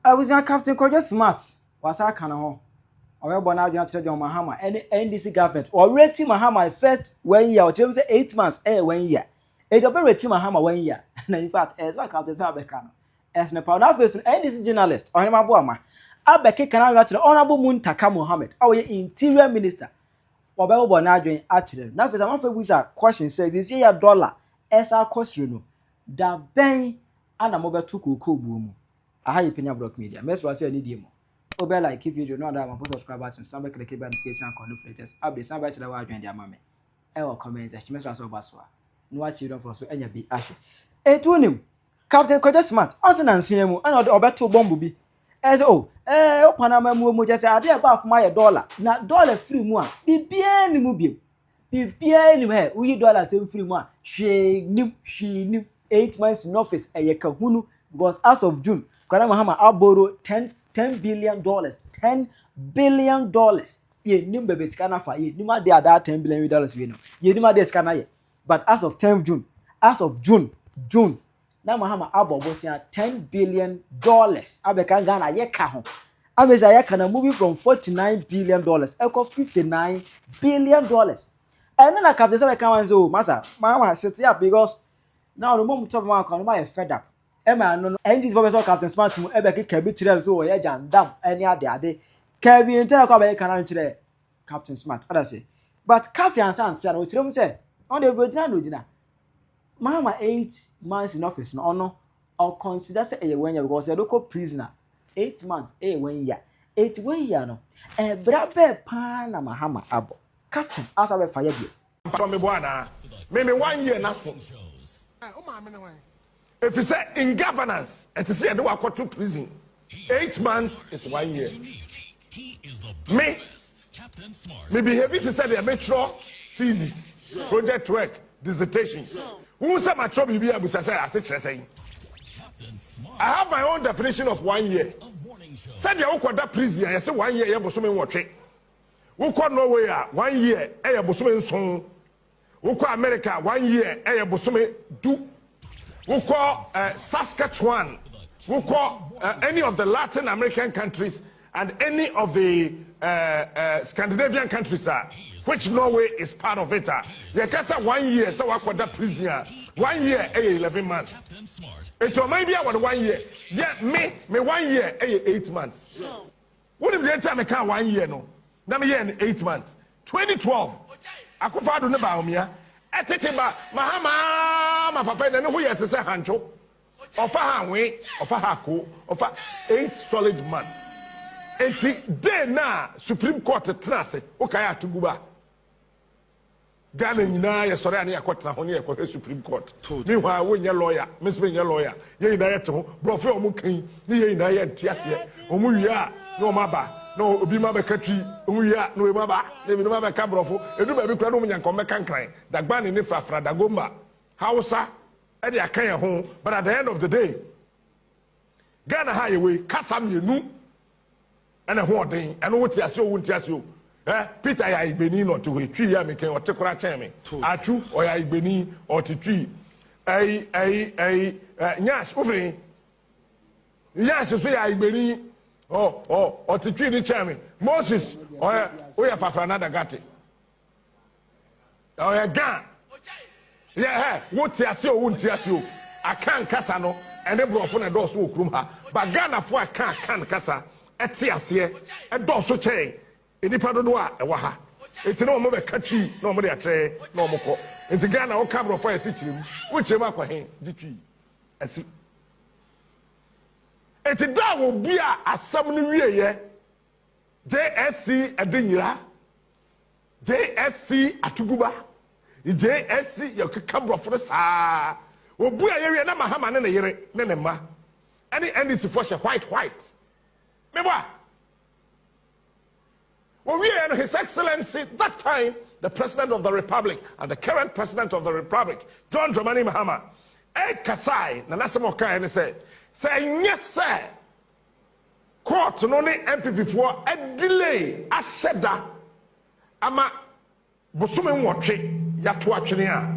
I was a captain called just smart. Was I can ho. Or born out to John Mahama and NDC government. Already Mahama first 1 year, or 8 months, 1 year. It's a very team Mahama 1 year. And in fact, as I captain Sabekano. As the pound office NDC journalist, Oheneba Boamah Abeke can actually Honorable Muntaka Mohammed, our interior minister. Or born out doing actually. Now, for some of a question says, this year dollar, SR cost you know. Da ben and a mobile to cool boom. I have Penyah block media. Mess was a need you. Obe like if you do not have a subscribe button, some click the notification latest updates. Some batch the wire and their mammy. Ever comments as she mess was over so. No what you don't for so any be ashy. A tunim. Captain Koja Smart, Anson and CMO, and Obeto Bombubi. As Panama Mumu just idea about my dollar. Not dollar free one. Be bien mobile. Be bien where we dollars in free one. She knew 8 months in office a Yakahunu because as of June, Mahama I borrow $10 billion. $10 billion. Ye nimbe betskana fa ye nima de ada $10 billion we know. Ye nima de skana ye. But as of 10th June, now Mahama abo bosia $10 billion. Abeka Ghana ye ka ho. Ameza ye kana moving from $49 billion equal $59 billion. And then I captain say can wan so massa Mahama set up because now the moment top man kan ma fed up. Emma no NDC professor captain smart mu ebeki kabi chire so ye jandam any ade kabi enter kwa be kan chire captain smart other say but captain answer no chire mu say on the brigadier no gina Mahama 8 months in office no ono or consider say e 1 year because you local prisoner 8 months 1 year 1 year no e bra be pa na Mahama abo captain asa be fire bi papa me boana me 1 year na so if you say in governance, it is said we to prison. 8 months is 1 year. Me behavior to say the metro thesis, project work, dissertation. Who say my trouble be able to say I say. I have my own definition of 1 year. Said you go that prison, I say 1 year you go so me watch it. Who call Norway 1 year, you go so me so. Who call America 1 year, you go so me do. We call Saskatchewan, we call any of the Latin American countries and any of the Scandinavian countries, which Norway is part of it. You can say 1 year, so I call that prisoner. 1 year, 11 months. It maybe I want 1 year. Yeah, me 1 year, 8 months. What if the time I can't 1 year no? Now me year 8 months. 2012, I could find on the Etitiba, Mahama, my papa, and who has to say Hancho, offer her way, offer her co, offer 8 solid months. And day now, Supreme Court at Trase, Okaya to Guba. Ghana, you sorry, I got a Supreme Court. Meanwhile, when your lawyer, Miss Being your lawyer, ye diato, Brofo Muki, ye diet, Tiasia, Omuya, no Maba. No, Bima country, we are no Maba, they will never come off. You do every problem and come back and cry. That ban in Ifra, Dagomba, Hausa, Eddie Akaya home, but at the end of the day, Ghana Highway, Kassam, you knew, and a whole thing, and what you won't tell you. Peter, I Benin or to a tree, I make or take a chame, a true or I Benin or to tree. Yash, over Yash, you say I Benin. Or to treat the chairman. Moses, or we have another gatti. Oh, yeah, gun. Yeah, what tears you, won't tears you. I can't Cassano, and they brought on a door so krumha. But Ghana for I can't Cassa, at tears here, a door so chain. In the Padoa, a waha. It's no more country, nobody a chair, no more. It's a Ghana or cover for a city, which you mark for him, the tree. I see. It's a dog will be a summoning year. JSC Adinira, JSC Atuguba, JSC Yakabra for the Sa. Will be a area number Haman and a year, Nenema. Any NDC for white. Remember? Well, we are His Excellency, that time, the President of the Republic and the current President of the Republic, John Dramani Mahama, Kasai, Nanasamoka, and said, say yes, sir. Court no ne MPP for a delay a shedda. Ama bosume nwotwe ya to atwene a.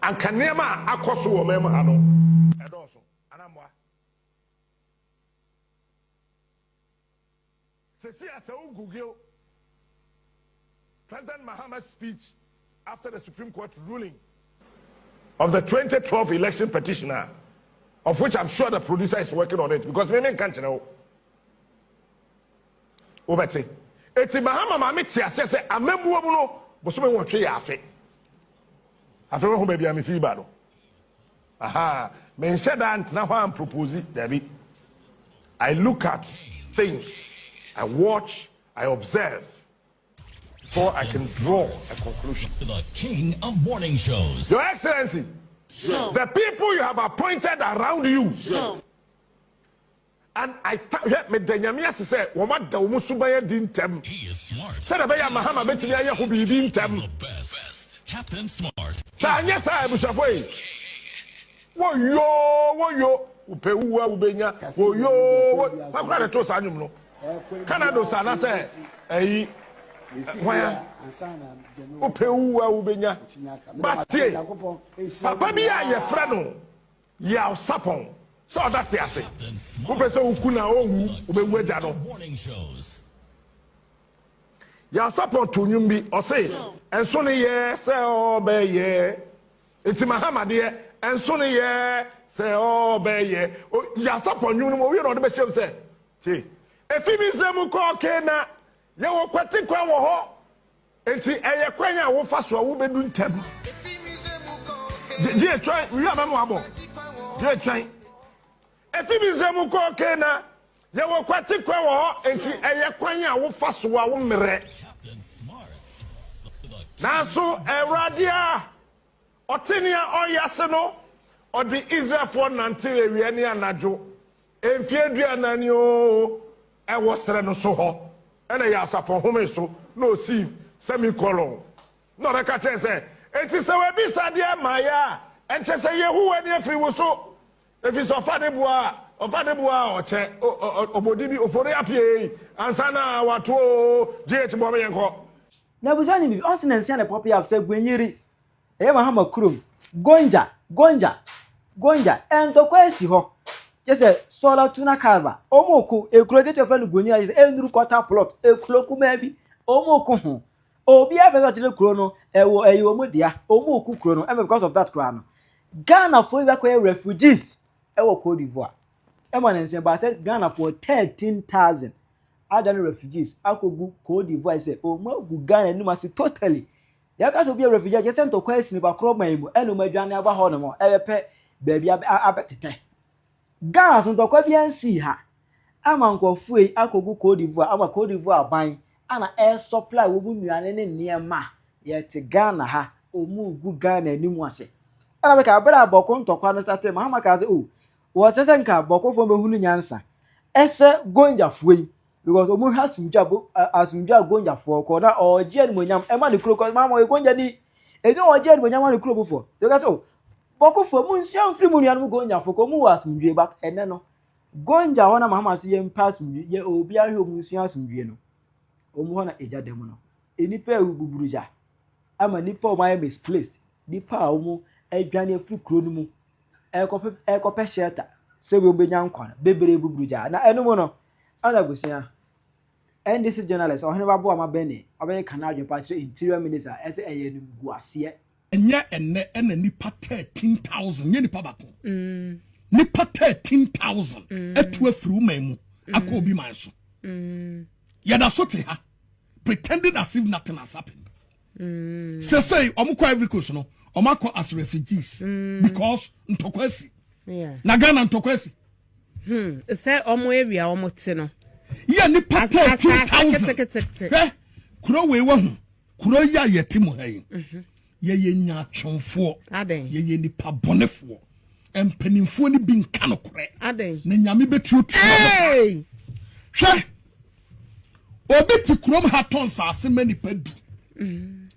Anka nema akoso wo mema ano. Edoso anamwa. see as a Google President Mahama's speech after the Supreme Court ruling of the 2012 election petitioner, of which I'm sure the producer is working on it because women can't know. Obeti. Eti Mahama mamiti asese amembu no bosume wonhwe ya afe. Afe ho ba bia me fi ba no. Aha, men said that na ho am propose David. I look at things, I watch, I observe before I can draw a conclusion. The king of morning shows. Your Excellency, the people you have appointed around you. And I me Denyamia say, "Woma da wo subaya di ntem." He is smart. Said be ya Mahama betimi aye ho bi di ntem. The best. Captain Smart. Sa anya sa busafoi. Wo yo upewu ubenya. Wo yo. Papa na to sa anyum no. Canada sa na say, "Eyi why upewu ubenya." But papa bi ya ye fra no. Ya sapon. So that's the answer. Who person who kuna owu obewu eja no. Morning shows. Ya support to nyumbi o say enso ne ye say obeye. Enti Mahama de enso ne ye say obeye. Ya support nyum no we no de be shem say. Ti. Efi mi se mu ko na ye wo kwati kwan wo ho. Enti eye kwan a wo fa so a wo bedu ntem. Efi mi se mu ko je try we am mo abo. Je try. Efi bi zemu ko na ye wo kwati kwa wo enti eye kwan a wo fa so a wo mre na so Awurade a otenia oyase no odi Israel for nante ewie ne anajo emfie duanani o e wo sere no so ho ena ya sapon home so no si semicolon no be ka chense enti se we bi sade ma ya enche se yehuwa ne afiri wo so. If it's Oheneba oche obodi bi ofori apie ansana wato GH bo me yenko na buzani bi on sin ensia na pop up say gwenyiri e Mahama kurom Gonja entokwa esi ho jese sola tuna kalba omoku ekuro gete fa no gwenyira jese enduru quarter plot ekuloku ma bi omoku ho obi abeza tele kuro no ewo eyo omodia omoku kuro no because of that kuro no Ghana for be refugees ewo Cote d'Ivoire emanense ba say Ghana for 13,000 other refugees akogu Cote d'Ivoire say o magu Ghana ni masi totally ya ka so be refugee je sento kwa esi ni ba kro man mu eno madwane aba ho no mo ebepe baabi abetete Ghana so ntokwa bi ansi ha ama nkofu e akogu Cote d'Ivoire ama Cote d'Ivoire ban ana air supply wo bu nuane ne niema ye te Ghana ha o mu gu Ghana ni mu ase ana be ka abra aboko ntokwa no start Mahama ka say o wo sese nka bokofo behunu nyansa ese Gonja fuei because omu ha asumdwa Gonja fo ko na oje ni monyam e ma ne kuro ko Mahama Gonja ni eje oje ni monyam ma ne kuro bufo to ka so bokofo mu nsia mfiri mu nuanu Gonja fo ko mu asumdwe ba ene no Gonja wona Mahama se ye pass ye obi ahwe omu nsia asumdwe no omu hona eja dem no enipa ebuburuja ama nipa o ma misplaced nipa omu edwane afiri kuro no mu ekope shelter se we obenya nkwan bebere buburuja na eno no ana busia NDC journalist Oheneba Boamah bene obey Canadian Party interior minister ese eyenim guase enye enne ena nipa 13,000 nye nipa bako nipa 13,000 etu afiri umamu akọ obi man so yada so te ha pretending as if nothing has happened say omukọ Ivory Coast no omako as refugees because ntokwasi na Ghana ntokwasi say omo area omo te no ya nipa 13,000 kuro we wa hu kuro ya yetimo hayi ye nya twonfo ye nipa bonefo empanimfo ni bi nka no kore na nyame betuo hwe obi ti krom haton sase manipa du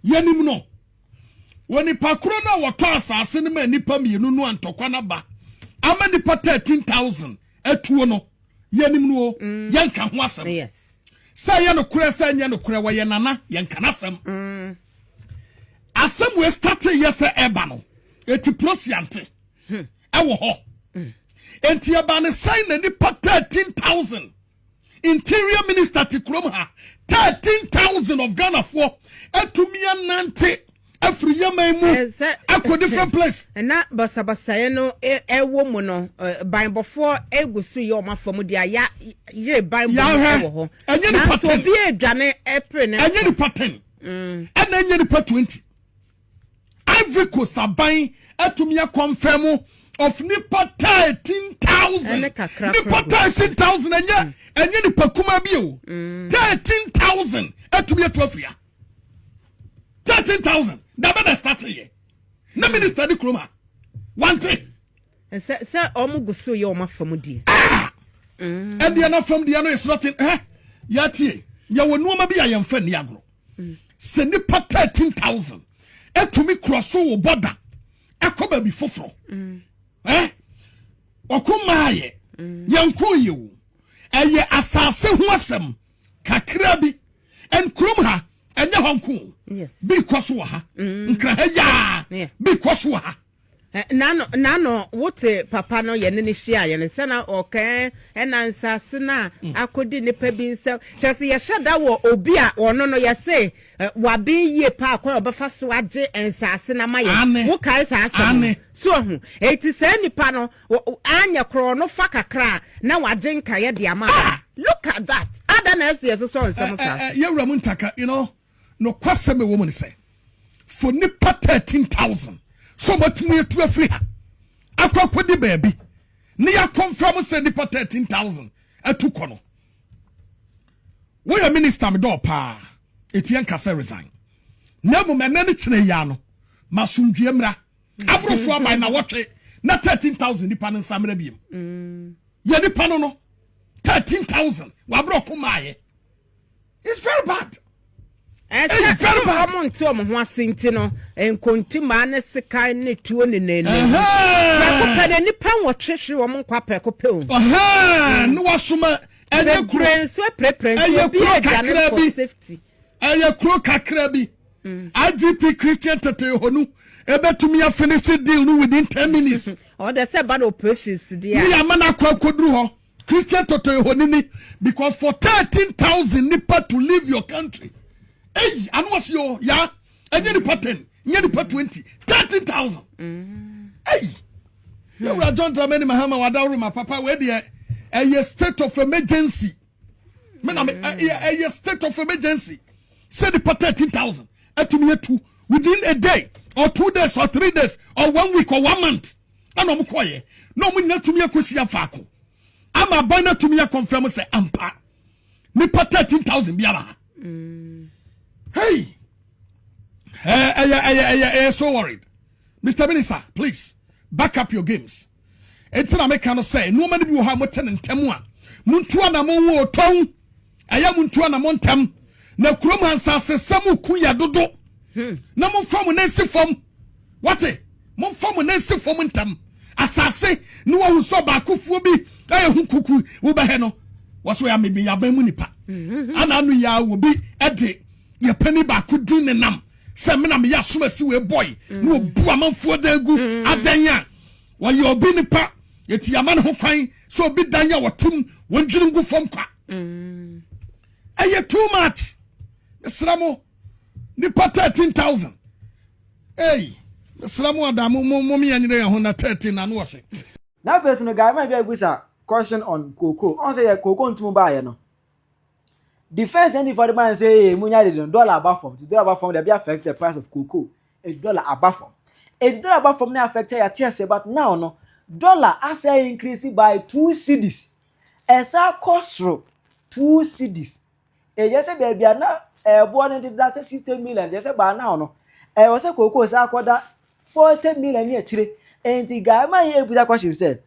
yenim no woni pakro na woto asase ne manipa mienu no antokwa na ba ama nipa 13,000 etuo no yenim no yanka ho asem yes say ye no kure say nya no kure wo ye nana yanka na asem asem we start yese eba no eti prosiante ewo ho enti eba ne say na nipa 13,000 interior minister ti krom ha 13,000 of Ghana for etumia nante every year mu akọ different place na basabasa no ewo mu no banbofo egusu ye omafo mu dia ya ye banbo wo ho enye ni pattern so bi edwane april na enye ni pattern and enye ni part 20 Ivory Coast aban etumia confirm of nipa 13,000 nipa 13,000 enye nipa kuma bi o 13,000 etumia to Africa 13,000 that better start here na minister di kroma one thing say omuguso ye omafam di and they are not from the is nothing yati ya wonu ma bi ya yemfa ni agro se nipa 13,000 etumi cross wo border ekoba bi foforo okumaaye yanko yewu eye asase ho asem kakra bi en krom ha enya honko yes because wa ha nkra ha ya because wa ha nano wote papa no ye ne hia ye ne sana okay enansa sena akodi ne pa bi nsem chese ye shada wo obi a ono no ye say wa bi ye pa akwa obefa so age ensase na maye wo kai sase so hu eti se nipa no anya kro no fa kakra na waje nka ye de ama look at that ada na ese so nsem sa ye wura Muntaka you know no kwasem e wo mu ne say for nipa 13,000 so much more to a free. I put the baby. Near confirm send the 13,000 at 2 corner. We a minister me do pa. Etienne Kase resign. Never man any chineyano. Masum Jemra. Abro for by na watch it. Na 13,000 the pan and Samre beam. Ye the panono 13,000. Wabro kumaye. It's very bad. Come to ho asinti no enkontima ne sekai ne tuo ne nene pede nipa wo twehwe wo nkwa pekope o no wasoma enye krenso preference bi agane for safety enye kro kakra bi IGP Christian Tete honu ebetumi afinish deal no within 10 minutes or they say bad operations dia we amana kwa kodru ho Christian Tete honini because for 13,000 nipa to leave your country. Hey, and what's your and you put 10, you put 20, 13,000. Hey, you were John Dramani Mahama Wadaru, my papa, where a state of emergency. A state of emergency. Said the put 13,000. To me, two within a day, or 2 days, or 3 days, or 1 week, or 1 month. And I'm quiet. No, we not to me a question faco. I'm a banner to me a confirm say, Ampa. Me put 13,000 biaba. Hey, so worried. Mr. Minister, please back up your games. Enter make cannot say no many people have moten and temwa. Muntua na monwo tong. Aya muntua na montem. Na kurom ansase samu kuya dodo. Na mon famu nensi fom. Wate? Mon famu nensi fom ntem. Asase no wa so ba kufuo bi aya hukuku wo ba he no. Waso ya mebi ya ban mu nipa. Ana anu ya wo bi ede ye penny back could do the nam. Semina me yasuma si we boy. No buamanfo da gu adanya. Wa ye obi nipa yeti yaman ho kwan so obi danya watim wondwiri ngu fom kwa. Aye too much. Esramo nipa 13,000. Hey, esramo adamu mo me anyire ho na 13 na no wo hwe. Now person guy might be a question on cocoa. On say cocoa ntumu ba ye no. The first and for the man say munya de dollar above from $2 above from they be affect the price of cocoa $1 above from $1 above from na affect ya tiase but now no dollar as increase by 2 cedis esa cost 2 cedis e just say baby na born into that 60 million just say ba now no we say cocoa say akoda 40 million here chire enti guy man here put that question said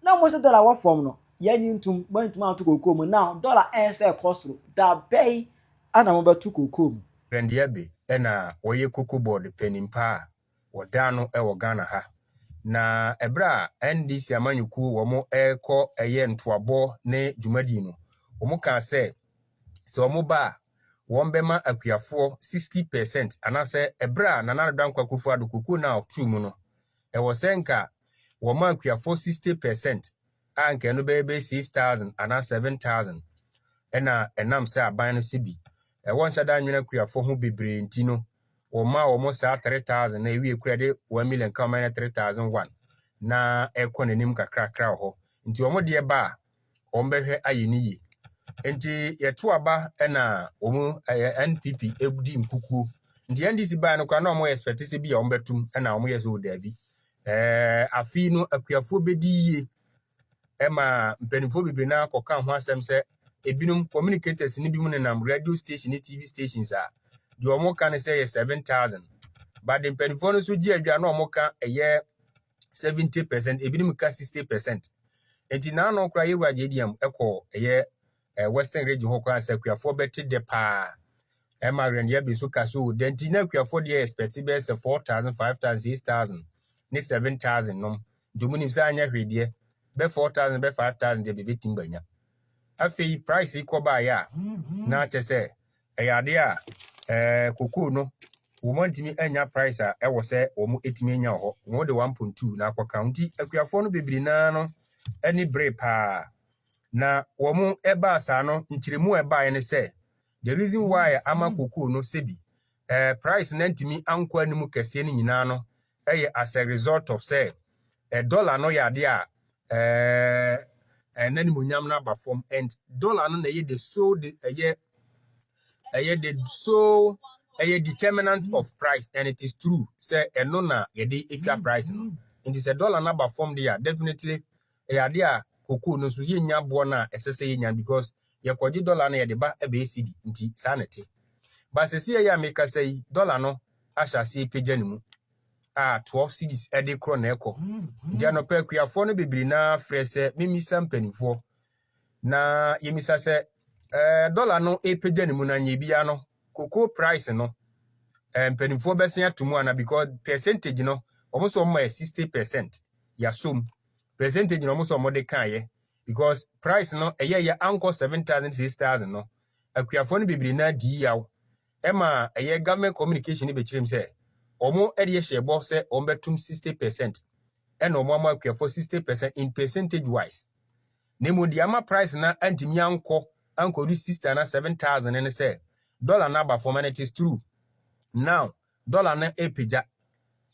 now most dollar what from no yen ntum bantum out cocoa mu now dollar esa cost da bay ana mo batu cocoa mu rendia be na oye cocoa board penimpa wodano wo Ghana ha na ebra NDC amanyuku wo mo eko eye ntoabo ne dwumadi no wo mo ka se wo ba wo mbema akuafo 60% anase ebra na dankwa kufu ado cocoa na otu mu no wo senka wo ma akuafo 60% anke no bebe 6,000 and 7,000 ɛna ɛnam sɛ aban no sɛ bi ɛwɔ nhyɛ da nwene akuafo ho bebree nti no wɔma saa 3000 na ewie kura de 1 million ka ɔma 3001 na ɛkɔ n'anim kakrakra hɔ nti wɔn deɛ ba a wɔn bɛhwɛ ayɛ ne yie nti yɛto aba ɛna wɔn NPP ebudi nkukuo nti NDC ba no kwa na wɔn expect sɛ bi a wɔn bɛtum ɛna wɔn yɛ so dabi afi no akuafo bɛdi yie ɛma mpanimfoɔ bebree na akɔka ho asɛm sɛ ebinom communicators ni bi mu nenam radio station ne TV stations a deɛ wɔn ka ne sɛ yɛ 7000 but the mpanimfoɔ no so gye adwa na wɔn ka ɛyɛ 70%, ebinom ka 60%. Enti na no kra yewura JDM ɛkɔ ɛyɛ Western region hɔ kra sɛ akuafo bɛte de pa ɛma rendia bi so ka so denti na akuafo de expect be sɛ 4000, 5000, 6000 ne 7000 nom domunim sɛ anya hwedie be 4000 be 5000 de be timbanya afei price ikoba ya na kyɛ sɛ ɛyade a kokoo no wo ntimi anya price a ɛwɔ sɛ wo mu etimi anya hɔ wo de 1.2 na akɔ county akuafo no bebiri na no any bre pa na wo mu eba asa no nkyiremu eba ne sɛ the reason why ama kokoo no sebi price na ntimi anko animu kɛse ne nyina no ɛyɛ as a result of say dollar no yade a nani munyam na ba form and dollar no na ye the so the a determinant of price and it is true say eno na ye de equal price no it is a dollar number form there definitely yade a kokoo no so ye nya bo na esese ye nya because ye kwaji dollar na ye de ba ebe cedi nti sanete ba sese ye America say dollar no ahyase pagya ne mu 12 cedis ede kro na ekọ ntia no pa akuafo no bebiri na frese mimisa mpanifo na yemisa se dollar no pagya ne mu na nya bia no cocoa price no mpanifo besen atomu ana because percentage no almost 60% ya sum percentage no almost de kan ye because price no eye anko 7000 6000 no akuafo no bebiri na di yaw ema eye government communication ni be kirem se omo ede hyebo se ombetum 60% ena omo ama akuafo 60% in percentage wise nemu di ama price na antimi anko du 60 na 7000 ene se dollar number for man it is true now dollar na epeja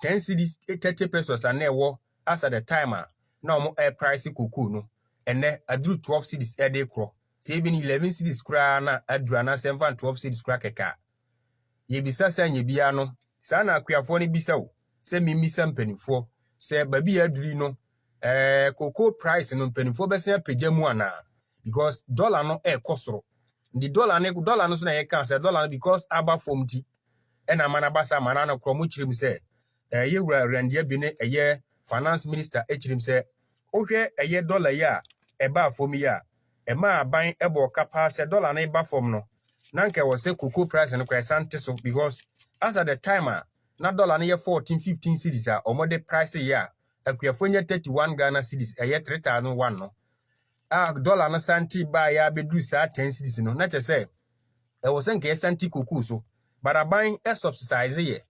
10 cedis 30 pesos and ewo as at the time na omo price kokoo no ene adru 12 cedis ede kro saving 11 cedis kra na adru na 12 cedis kra keka ye bisa sanye bia no sana akuafo ne bisa wo se mimisa mpanifo se babi aduri no kokoo price no mpanifo besen apagya mu ana because dollar no ekosoro the dollar no so na ye kan say dollar no because aba from ti ena mana basa mana no kro mu chirim say ye wura randia bi ne eye finance minister chirim say ohwe eye dollar ya eba from ya ema aban ebo kapa say dollar no eba from no na nke wo say cocoa price no kwa sante so because as at the time na dollar no ye 14-15 cedis a omode price ya akuafo nya 31 Ghana cedis eye 3001 no dollar no santi ba ya bedru sa 10 cedis no na che say e wo senke santi koku so baraban subsidize ye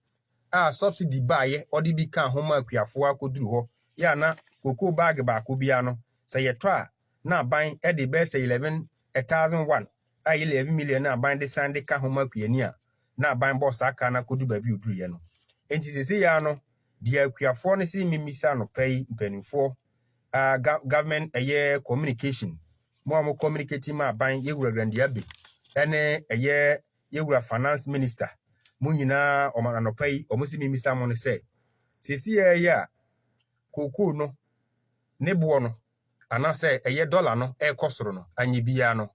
subsidy ba ye odi bi kan ho ma akuafo akoduru ho ya na koku bag ba ko bia no say ye to a na ban e de be say 11001 11 million na ban de sande ka ho ma akuani a na ban boss aka na kodu ba bi oduru ye no enti sese ya no dia akuafo no si mimisa no pay mpanimfo government communication mo communicating ma ban yewura grandia be ene yewura finance minister mo nyina o ma no pay o mo si mimisa mo no say sisi ya kokoo no ne bo no ana say dollar no ekosoro no anye bia no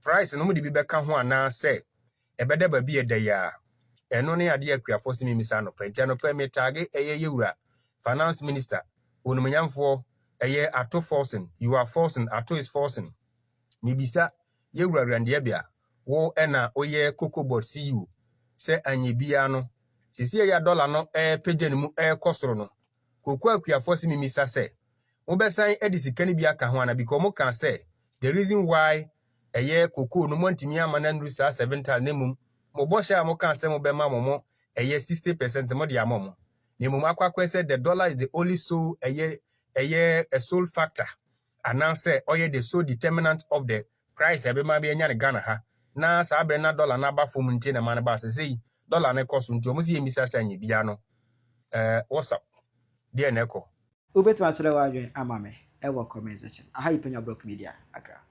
price no mo de bi beka ho ana say ebede ba bi eda ya eno ne ade akuafo si mimisa no pay no pay me tag yewura finance minister onumanyamfo ato forcing you are forcing ato is forcing mibisa yewura randia bia wo ena oye cocoa board CEO se anye bia no sisi ya dollar no pagya ne mu kosoro no kokoo akuafo si mimisa se wo besan edisika ne bia ka ho ana because mo kan say the reason why kokoo no montimi ama na nru sa 70 na mum mo bosha mo kan say mo be ma mo 60% mo dia mo ne mum akwa say the dollar is the only so a sole factor and now say the sole determinant of the price ebema be nya ne Ghana ha na saa bre na dollar na ba fom ntie na man ba sei dollar ne cost ntie omo se yemisa sa nya bia no WhatsApp dia na eko Ubetima chere wa adwen amame e wo comment section aha Penyah Block Media Accra.